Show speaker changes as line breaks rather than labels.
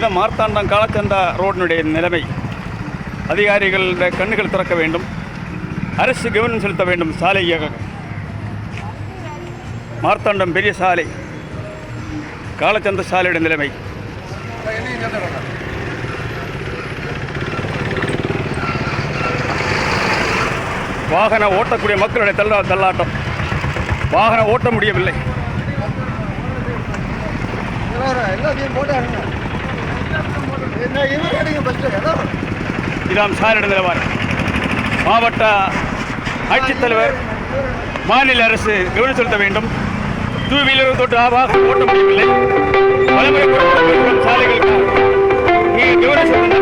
சேலம் மார்த்தாண்டம் காலச்சந்தா ரோடினுடைய நிலைமை அதிகாரிகளுடைய கண்ணுகள் திறக்க வேண்டும். அரசு கவனம் செலுத்த வேண்டும். சாலை மார்த்தாண்டம் பெரிய சாலை காலச்சந்த சாலையுடைய நிலைமை வாகன ஓட்டக்கூடிய மக்களுடைய தள்ளாட்டம். வாகனம் ஓட்ட முடியவில்லை. இதாம் சாலையுடைய நிலவரம். மாவட்ட ஆட்சித்தலைவர் மாநில அரசு கவனம் செலுத்த வேண்டும். டூ வீலர் தொட்டு வாகனம் ஓட்ட முடியவில்லை. பலமுறை சாலைகள் கவனம் செலுத்த